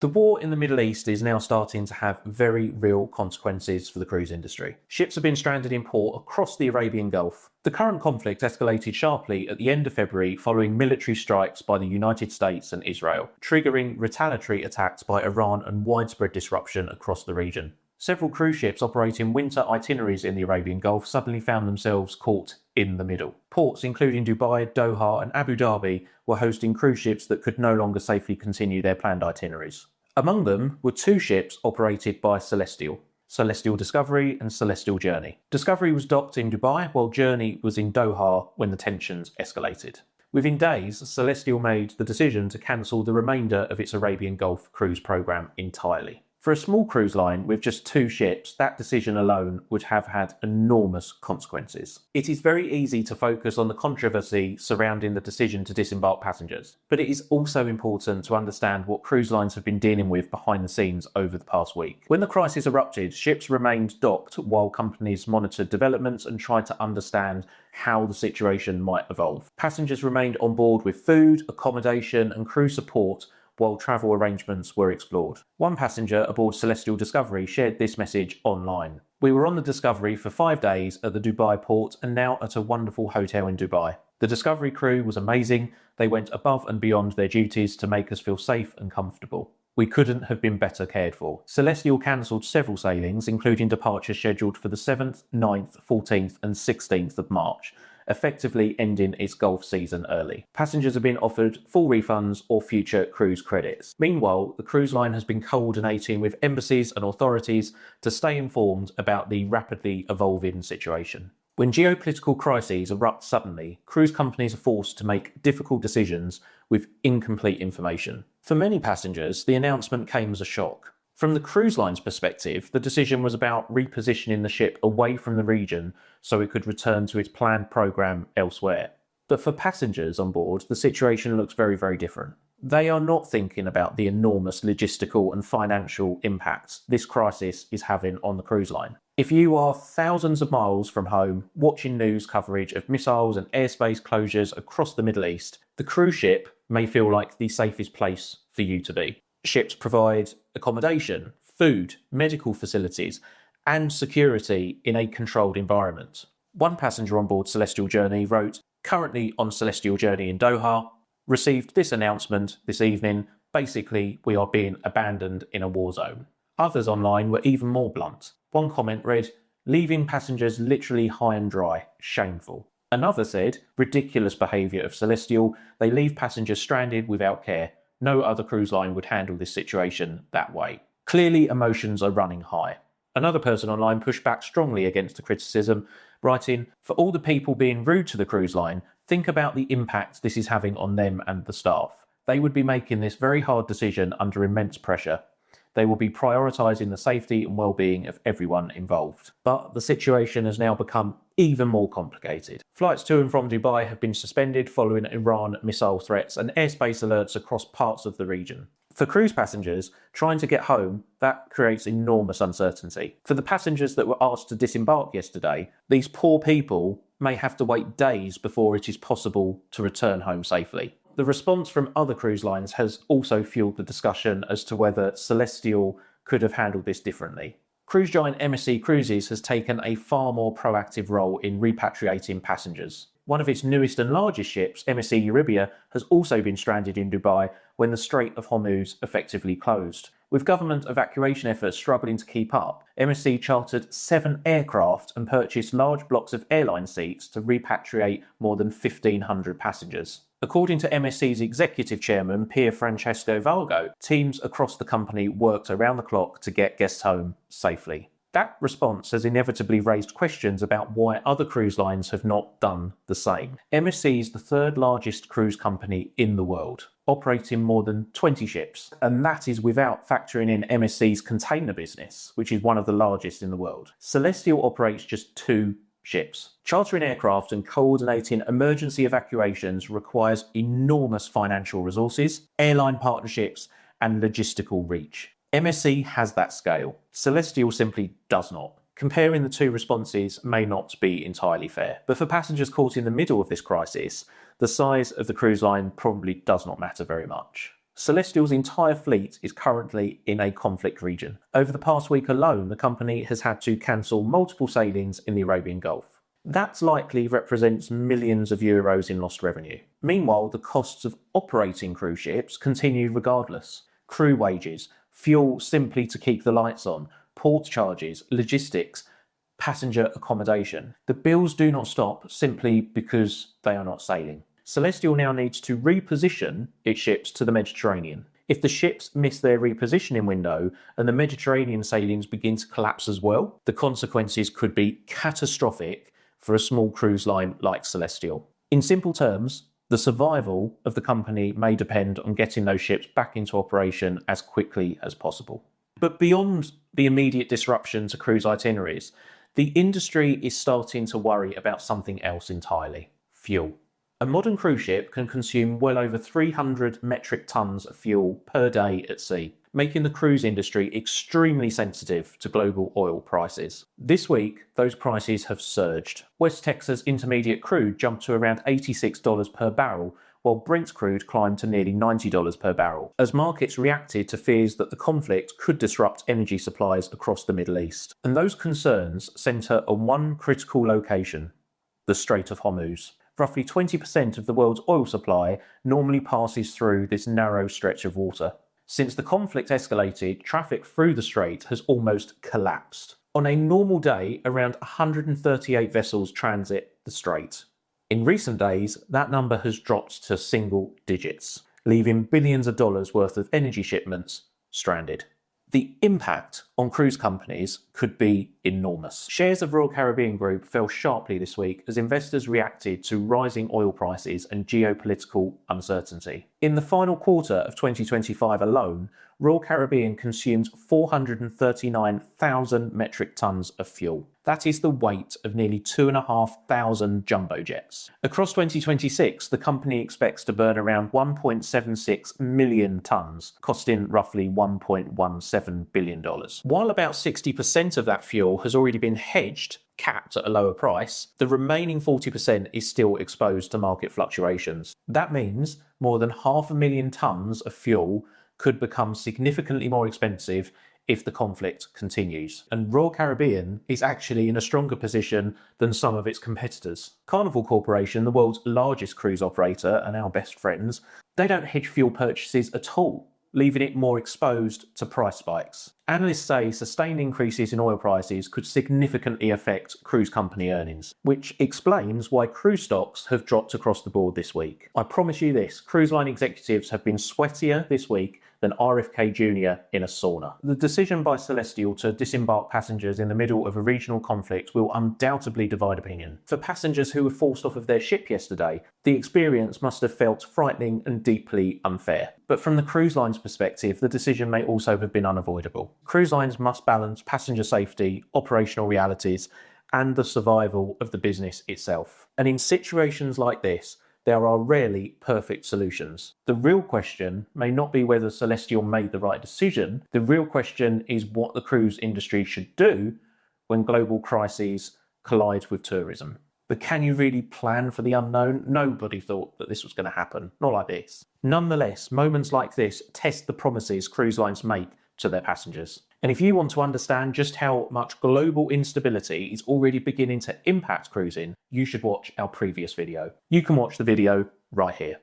The war in the Middle East is now starting to have very real consequences for the cruise industry. Ships have been stranded in port across the Arabian Gulf. The current conflict escalated sharply at the end of February following military strikes by the United States and Israel, triggering retaliatory attacks by Iran and widespread disruption across the region. Several cruise ships operating winter itineraries in the Arabian Gulf suddenly found themselves caught in the middle. Ports including Dubai, Doha and Abu Dhabi were hosting cruise ships that could no longer safely continue their planned itineraries. Among them were two ships operated by Celestyal, Celestyal Discovery and Celestyal Journey. Discovery was docked in Dubai while Journey was in Doha when the tensions escalated. Within days, Celestyal made the decision to cancel the remainder of its Arabian Gulf cruise program entirely. For a small cruise line with just two ships, that decision alone would have had enormous consequences. It is very easy to focus on the controversy surrounding the decision to disembark passengers, but it is also important to understand what cruise lines have been dealing with behind the scenes over the past week. When the crisis erupted, ships remained docked while companies monitored developments and tried to understand how the situation might evolve. Passengers remained on board with food, accommodation and crew support while travel arrangements were explored. One passenger aboard Celestyal Discovery shared this message online. "We were on the Discovery for 5 days at the Dubai port and now at a wonderful hotel in Dubai. The Discovery crew was amazing. They went above and beyond their duties to make us feel safe and comfortable. We couldn't have been better cared for." Celestyal cancelled several sailings, including departures scheduled for the 7th, 9th, 14th and 16th of March, effectively ending its Gulf season early. Passengers have been offered full refunds or future cruise credits. Meanwhile, the cruise line has been coordinating with embassies and authorities to stay informed about the rapidly evolving situation. When geopolitical crises erupt suddenly, cruise companies are forced to make difficult decisions with incomplete information. For many passengers, the announcement came as a shock. From the cruise line's perspective, the decision was about repositioning the ship away from the region so it could return to its planned program elsewhere. But for passengers on board, the situation looks very, very different. They are not thinking about the enormous logistical and financial impacts this crisis is having on the cruise line. If you are thousands of miles from home, watching news coverage of missiles and airspace closures across the Middle East, the cruise ship may feel like the safest place for you to be. Ships provide accommodation, food, medical facilities, and security in a controlled environment. One passenger on board Celestyal Journey wrote, "Currently on Celestyal Journey in Doha, received this announcement this evening. Basically, we are being abandoned in a war zone." Others online were even more blunt. One comment read, "Leaving passengers literally high and dry. Shameful." Another said, "Ridiculous behaviour of Celestyal. They leave passengers stranded without care. No other cruise line would handle this situation that way." Clearly, emotions are running high. Another person online pushed back strongly against the criticism, writing, "For all the people being rude to the cruise line, think about the impact this is having on them and the staff. They would be making this very hard decision under immense pressure. They will be prioritising the safety and well-being of everyone involved." But the situation has now become even more complicated. Flights to and from Dubai have been suspended following Iran missile threats and airspace alerts across parts of the region. For cruise passengers trying to get home, that creates enormous uncertainty. For the passengers that were asked to disembark yesterday, these poor people may have to wait days before it is possible to return home safely. The response from other cruise lines has also fueled the discussion as to whether Celestyal could have handled this differently. Cruise giant MSC Cruises has taken a far more proactive role in repatriating passengers. One of its newest and largest ships, MSC Euribia, has also been stranded in Dubai when the Strait of Hormuz effectively closed. With government evacuation efforts struggling to keep up, MSC chartered 7 aircraft and purchased large blocks of airline seats to repatriate more than 1,500 passengers. According to MSC's executive chairman, Pier Francesco Valgo, teams across the company worked around the clock to get guests home safely. That response has inevitably raised questions about why other cruise lines have not done the same. MSC is the third largest cruise company in the world, operating more than 20 ships, and that is without factoring in MSC's container business, which is one of the largest in the world. Celestyal operates just 2 ships. Chartering aircraft and coordinating emergency evacuations requires enormous financial resources, airline partnerships, and logistical reach. MSC has that scale. Celestyal simply does not. Comparing the two responses may not be entirely fair, but for passengers caught in the middle of this crisis, the size of the cruise line probably does not matter very much. Celestyal's entire fleet is currently in a conflict region. Over the past week alone, the company has had to cancel multiple sailings in the Arabian Gulf. That likely represents millions of euros in lost revenue. Meanwhile, the costs of operating cruise ships continue regardless. Crew wages, fuel simply to keep the lights on, port charges, logistics, passenger accommodation. The bills do not stop simply because they are not sailing. Celestyal now needs to reposition its ships to the Mediterranean. If the ships miss their repositioning window and the Mediterranean sailings begin to collapse as well, the consequences could be catastrophic for a small cruise line like Celestyal. In simple terms, the survival of the company may depend on getting those ships back into operation as quickly as possible. But beyond the immediate disruption to cruise itineraries, the industry is starting to worry about something else entirely: fuel. A modern cruise ship can consume well over 300 metric tons of fuel per day at sea, making the cruise industry extremely sensitive to global oil prices. This week, those prices have surged. West Texas Intermediate crude jumped to around $86 per barrel, while Brent crude climbed to nearly $90 per barrel, as markets reacted to fears that the conflict could disrupt energy supplies across the Middle East. And those concerns centre on one critical location: the Strait of Hormuz. Roughly 20% of the world's oil supply normally passes through this narrow stretch of water. Since the conflict escalated, traffic through the strait has almost collapsed. On a normal day, around 138 vessels transit the strait. In recent days, that number has dropped to single digits, leaving billions of dollars worth of energy shipments stranded. The impact on cruise companies could be enormous. Shares of Royal Caribbean Group fell sharply this week as investors reacted to rising oil prices and geopolitical uncertainty. In the final quarter of 2025 alone, Royal Caribbean consumed 439,000 metric tons of fuel. That is the weight of nearly 2,500 jumbo jets. Across 2026, the company expects to burn around 1.76 million tons, costing roughly $1.17 billion. While about 60% of that fuel has already been hedged, capped at a lower price, the remaining 40% is still exposed to market fluctuations. That means more than 500,000 tons of fuel could become significantly more expensive if the conflict continues. And Royal Caribbean is actually in a stronger position than some of its competitors. Carnival Corporation, the world's largest cruise operator and our best friends, they don't hedge fuel purchases at all, leaving it more exposed to price spikes. Analysts say sustained increases in oil prices could significantly affect cruise company earnings, which explains why cruise stocks have dropped across the board this week. I promise you this, cruise line executives have been sweatier this week than RFK Jr. in a sauna. The decision by Celestyal to disembark passengers in the middle of a regional conflict will undoubtedly divide opinion. For passengers who were forced off of their ship yesterday, the experience must have felt frightening and deeply unfair. But from the cruise line's perspective, the decision may also have been unavoidable. Cruise lines must balance passenger safety, operational realities, and the survival of the business itself. And in situations like this, there are rarely perfect solutions. The real question may not be whether Celestyal made the right decision. The real question is what the cruise industry should do when global crises collide with tourism. But can you really plan for the unknown? Nobody thought that this was going to happen. Not like this. Nonetheless, moments like this test the promises cruise lines make to their passengers. And if you want to understand just how much global instability is already beginning to impact cruising, you should watch our previous video. You can watch the video right here.